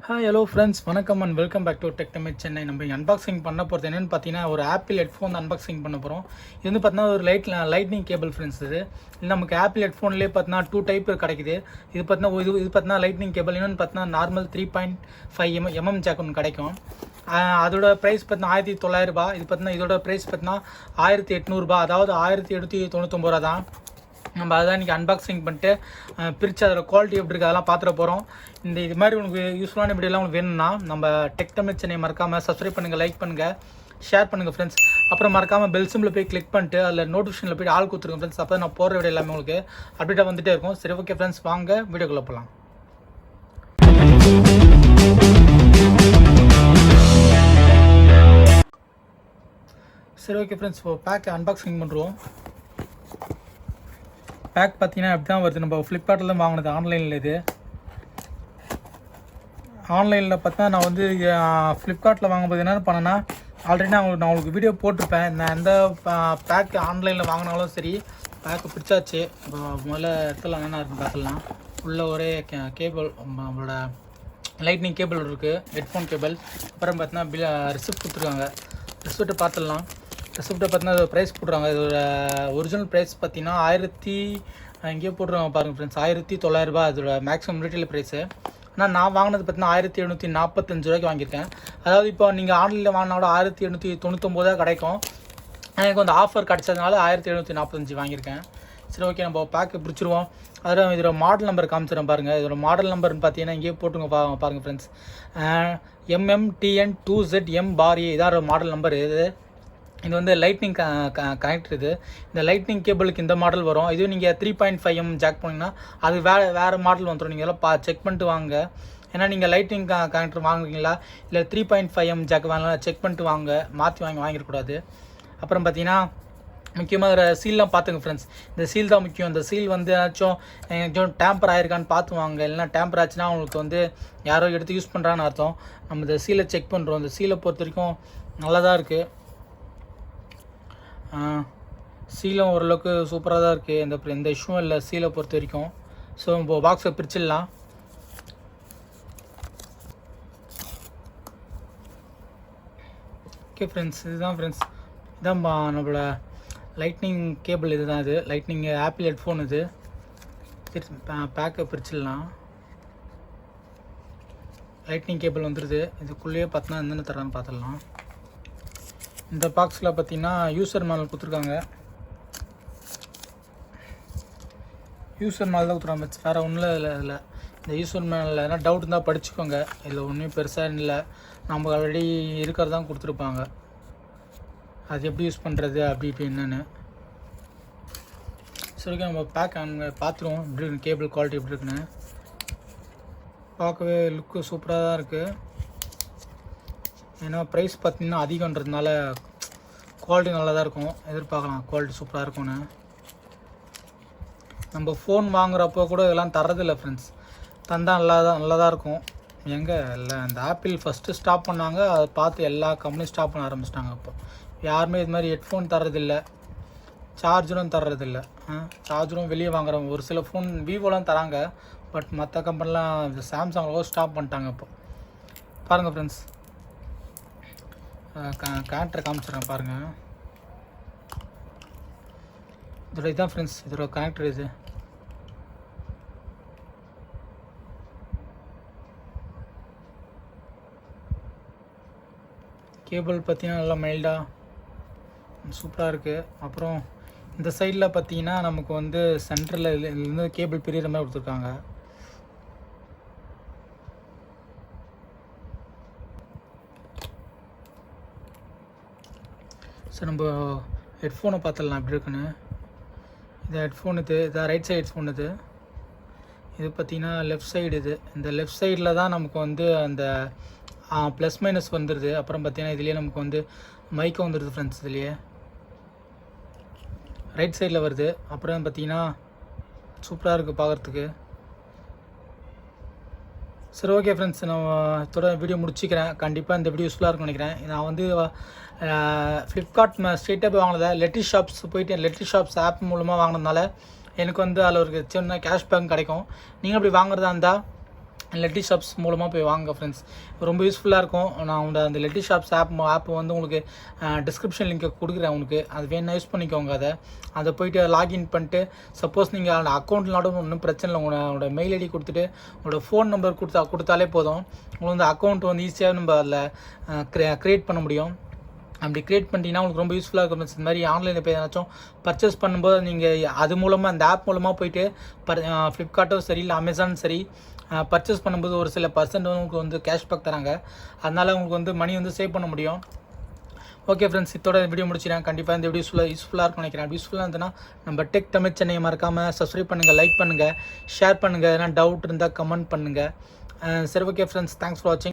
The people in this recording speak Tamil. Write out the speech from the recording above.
ஹாய் ஹலோ ஃப்ரெண்ட்ஸ், வணக்கம் அண்ட் வெல்கம் பேக் டு டெக்டமிட் சென்னை. நம்ம அன்பாக்சிங் பண்ண போகிறது என்னென்னு பார்த்தீங்கன்னா, ஒரு ஆப்பிள் ஹெட்ஃபோன் அன்பாக்சிங் பண்ண போகிறோம். இது வந்து பார்த்தீங்கன்னா ஒரு லைட்னிங் கேபிள் ஃப்ரெண்ட்ஸ். இது நமக்கு ஆப்பிள் ஹெட்ஃபோன்லேயே பார்த்தீங்கன்னா 2 டைப் கிடைக்குது. இது பார்த்தீங்கன்னா லைட்னிங் கேபிள். இன்னொன்று பார்த்தீங்கன்னா நார்மல் 3.5 mm ஜாக் ஒன்று கிடைக்கும். அதோட ப்ரைஸ் பார்த்தீங்கன்னா 1900 இது பார்த்தீங்கன்னா இதோட ப்ரைஸ் பார்த்தீங்கன்னா 1800, அதாவது 1799 தான். நம்ம அதான் இன்றைக்கி அன்பாக்சிங் பண்ணிட்டு பிரித்து அதில் குவாலிட்டி எப்படி இருக்குது அதெல்லாம் பார்த்துட போகிறோம். இது மாதிரி உங்களுக்கு யூஸ்ஃபுல்லான வீடியோலாம் உங்களுக்கு வேணும்னா நம்ம டெக்டமிட் சென்னை மறக்காமல் சப்ஸ்கிரைப் பண்ணுங்கள், லைக் பண்ணுங்கள், ஷேர் பண்ணுங்கள் ஃப்ரெண்ட்ஸ். அப்புறம் மறக்காமல் பெல் சிம்பில் போய் கிளிக் பண்ணிட்டு அதில் நோட்டிஃபிகேஷனில் போய் ஆள் கொடுத்துருங்க ஃப்ரெண்ட்ஸ். அப்போ நான் போகிற வீடியோ எல்லாமே உங்களுக்கு அப்டேட்டாக வந்துகிட்டே இருக்கும். சரி, ஓகே ஃப்ரெண்ட்ஸ், வாங்க வீடியோக்குள்ளே போகலாம். சரி, ஓகே ஃப்ரெண்ட்ஸ், இப்போ பேக் அன்பாக்சிங் பண்ணுறோம். பேக் பார்த்தீங்கன்னா அப்படி தான் வருது. நம்ம ஃப்ளிப்கார்ட்டில் தான் வாங்கினது, ஆன்லைனில். இது ஆன்லைனில் பார்த்தா நான் வந்து ஃப்ளிப்கார்ட்டில் வாங்கும்போது என்னென்னு பண்ணேன்னா, ஆல்ரெடி நான் உங்களுக்கு வீடியோ போட்டிருப்பேன். நான் எந்த பேக் ஆன்லைனில் வாங்கினாலும் சரி, பேக்கு பிடிச்சாச்சு. இப்போ முதல்ல இடத்துல என்னென்ன இருக்குன்னு பார்த்துக்கலாம். உள்ள ஒரே கேபிள், நம்மளோட லைட்னிங் கேபிள் இருக்குது, ஹெட்ஃபோன் கேபிள். அப்புறம் பார்த்தீங்கன்னா ரிசிப்ட் கொடுத்துருக்காங்க. ரிசிப்ட்டை பார்த்துடலாம். ரிசிப்ட்டை பார்த்தீங்கன்னா ப்ரைஸ் போட்டுருவாங்க. இதோட ஒரிஜினல் ப்ரைஸ் பார்த்தீங்கன்னா இங்கேயே போட்டுருவாங்க பாருங்கள் ஃப்ரெண்ட்ஸ், 1900 அதோட மேக்ஸிமம் ரீட்டைல் ப்ரைஸு. ஆனால் நான் வாங்கினது பார்த்தீங்கன்னா 1745 வாங்கியிருக்கேன். அதாவது இப்போ நீங்கள் ஆன்லைனில் வாங்கினா கூட 1799 கிடைக்கும். எனக்கு வந்து ஆஃபர் கிடச்சதுனால 1745 வாங்கியிருக்கேன். சரி, ஓகே, நம்ம பேக்கு பிடிச்சிருவோம். அதில் இதோட மாடல் நம்பர் காமிச்சிடறேன் பாருங்கள். இதோட மாடல் நம்பர்னு பார்த்தீங்கன்னா இங்கேயே போட்டுங்க பாருங்கள் ஃப்ரெண்ட்ஸ், MMTN2ZM இதான் மாடல் நம்பர். இது வந்து லைட்னிங் கனெக்டர். இந்த லைட்னிங் கேபிளுக்கு இந்த மாடல் வரும். இதுவும் நீங்கள் 3.5 mm ஜாக் போனீங்கன்னா அது வேறு மாடல் வந்துடும். நீங்கள் எல்லாம் செக் பண்ணிட்டு வாங்க. ஏன்னா நீங்கள் லைட்னிங் கனெக்டர் வாங்குறீங்களா இல்லை 3.5 mm ஜாக் வாங்கலாம், செக் பண்ணிட்டு வாங்க. மாற்றி வாங்கிடக்கூடாது. அப்புறம் பார்த்தீங்கன்னா முக்கியமாக சீல்லாம் பார்த்துங்க ஃப்ரெண்ட்ஸ். இந்த சீல் தான் முக்கியம். இந்த சீல் வந்து ஏதாச்சும் டேம்பர் ஆகிருக்கான்னு பார்த்து வாங்க. இல்லைனா டேம்பர் ஆச்சுன்னா அவங்களுக்கு வந்து யாரோ எடுத்து யூஸ் பண்ணுறான்னு அர்த்தம். நம்ம இந்த சீலை செக் பண்ணுறோம். இந்த சீலை பொறுத்த வரைக்கும் நல்லா தான் இருக்குது. சீலும் ஓரளவுக்கு சூப்பராக தான் இருக்குது. எந்த இஷ்யூவும் இல்லை சீலை பொறுத்த வரைக்கும். ஸோ இப்போ பாக்ஸை பிரிச்சிடலாம். ஓகே ஃப்ரெண்ட்ஸ், இதுதான் ஃப்ரெண்ட்ஸ், இதான் நம்மளோட லைட்னிங் கேபிள். இதுதான் இது லைட்னிங் ஆப்பிள் ஹெட்ஃபோன். இது பேக்கை பிரிச்சிடலாம். லைட்னிங் கேபிள் வந்துடுது. இதுக்குள்ளேயே பார்த்தீங்கன்னா என்னென்ன தரான்னு பார்த்துடலாம். இந்த பாக்ஸில் பார்த்தீங்கன்னா யூசர் மேனுவல் கொடுத்துருக்காங்க. யூசர் மேனுவல் தான் கொடுத்துருவாங்க, வேறு ஒன்றும் இல்லை. இந்த யூசர் மேனுவல் எதனா டவுட் இருந்தால் படிச்சுக்கோங்க. இதில் ஒன்றும் பெருசாக இல்லை, நம்ம ஆல்ரெடி இருக்கிறதான் கொடுத்துருப்பாங்க. அது எப்படி யூஸ் பண்ணுறது அப்படி இப்படி என்னென்னு. சரி, நம்ம பேக் பார்த்துருவோம் எப்படி இருக்கு, கேபிள் குவாலிட்டி எப்படி இருக்குன்னு. பார்க்கவே லுக்கு சூப்பராக தான் இருக்குது. ஏன்னா ப்ரைஸ் பார்த்திங்கன்னா அதிகன்றதுனால குவாலிட்டி நல்லா தான் இருக்கும். எதிர்பார்க்கலாம் குவாலிட்டி சூப்பராக இருக்கும்னு. நம்ம ஃபோன் வாங்குறப்போ கூட இதெல்லாம் தரதில்லை ஃப்ரெண்ட்ஸ். தந்தால் நல்லா தான் இருக்கும். எங்கே இல்லை, இந்த ஆப்பிள் ஃபஸ்ட்டு ஸ்டாப் பண்ணாங்க, அதை பார்த்து எல்லா கம்பெனியும் ஸ்டாப் பண்ண ஆரம்பிச்சிட்டாங்க. இப்போ யாருமே இது மாதிரி ஹெட்ஃபோன் தர்றதில்லை, சார்ஜரும் தர்றதில்லை. சார்ஜரும் வெளியே வாங்குறவங்க ஒரு சில ஃபோன் விவோலாம் தராங்க, பட் மற்ற கம்பெனிலாம் சாம்சங்கோ ஸ்டாப் பண்ணிட்டாங்க. இப்போ பாருங்கள் ஃப்ரெண்ட்ஸ், கனெக்டரை காமிச்சிடுறேன் பாருங்கள். இதோட இதுதான் ஃப்ரெண்ட்ஸ், இதோட கனெக்டர். இது கேபிள் பார்த்தீங்கன்னா நல்லா மைல்டாக சூப்பராக இருக்குது. அப்புறம் இந்த சைடில் பார்த்தீங்கன்னா நமக்கு வந்து சென்டரில் இருந்து கேபிள் பிரிகிற மாதிரி கொடுத்துருக்காங்க. ஸோ நம்ம ஹெட்ஃபோனை பார்த்துடலாம் எப்படி இருக்குன்னு. இது ஹெட்ஃபோன், இது ரைட் சைடு ஹெட்ஃபோன். இது பார்த்திங்கன்னா லெஃப்ட் சைடு. இந்த லெஃப்ட் சைடில் தான் நமக்கு வந்து அந்த ப்ளஸ் மைனஸ் வந்துடுது. அப்புறம் பார்த்திங்கன்னா இதுலேயே நமக்கு வந்து மைக்கும் வந்துடுது ஃப்ரெண்ட்ஸ். இதுலேயே ரைட் சைடில் வருது. அப்புறம் பார்த்திங்கன்னா சூப்பராக இருக்குது பார்க்குறதுக்கு. சரி, ஓகே ஃப்ரெண்ட்ஸ், நான் இதோட வீடியோ முடிச்சிக்கிறேன். கண்டிப்பாக இந்த வீடியோ யூஸ்ஃபுல்லாக இருக்கும்னு நினைக்கிறேன். நான் வந்து ஃப்ளிப்கார்ட் ஸ்ட்ரெயிட்டாக போய் வாங்கினதை லெட்டிஷ் ஷாப்ஸ் போயிட்டு லெட்டிஷ் ஷாப்ஸ் ஆப் மூலமாக வாங்கினதுனால எனக்கு வந்து அதில் ஒரு சின்ன கேஷ்பேக் கிடைக்கும். நீங்கள் அப்படி வாங்குறதா இருந்தால் லெட்டி ஷாப்ஸ் மூலமாக போய் வாங்க ஃப்ரெண்ட்ஸ். ரொம்ப யூஸ்ஃபுல்லாக இருக்கும். நான் அந்த லெட்டி ஷாப்ஸ் ஆப் வந்து உங்களுக்கு டிஸ்கிரிப்ஷன் லிங்க்கை கொடுக்குறேன். உங்களுக்கு அது வேணா யூஸ் பண்ணிக்கோங்க. அதை போய்ட்டு லாகின் பண்ணிட்டு, சப்போஸ் நீங்கள் அந்த அக்கௌண்ட்னாலும் ஒன்றும் பிரச்சனை இல்லை. உங்களோட மெயில் ஐடி கொடுத்துட்டு உங்களோட ஃபோன் நம்பர் கொடுத்தாலே போதும். உங்களுக்கு வந்து அக்கௌண்ட் வந்து ஈஸியாக நம்ம அதில் க்ரியேட் பண்ண முடியும். அப்படி க்ரியேட் பண்ணிட்டீங்கன்னா உங்களுக்கு ரொம்ப யூஸ்ஃபுல்லாக இருக்கும். இந்த மாதிரி ஆன்லைனில் போய் ஏதாச்சும் பர்ச்சேஸ் பண்ணும்போது நீங்கள் அது மூலமாக அந்த ஆப் மூலமாக போய்ட்டு ஃப்ளிப்கார்ட்டோ சரி இல்லை அமேசானும் சரி பர்ச்சேஸ் பண்ணும்போது ஒரு சில பர்சன்ட் உங்களுக்கு வந்து கேஷ்பேக் தராங்க. அதனால் உங்களுக்கு வந்து மணி வந்து சேவ் பண்ண முடியும். ஓகே ஃப்ரெண்ட்ஸ், இதோட வீடியோ முடிச்சிடறேன். கண்டிப்பாக இந்த வீடியோ யூஸ்ஃபுல்லாக இருக்கும்னு நினைக்கிறேன். அப்படி யூஸ்ஃபுல்லாக இருந்ததுன்னா நம்ம டெக் தமிழ் சென்னையை மறக்காமல் சப்ஸ்கிரைப் பண்ணுங்கள், லைக் பண்ணுங்கள், ஷேர் பண்ணுங்கள். எதனா டவுட் இருந்தால் கமெண்ட் பண்ணுங்கள். சரி, ஓகே ஃப்ரெண்ட்ஸ், தேங்க்ஸ் ஃபார் வாட்சிங்.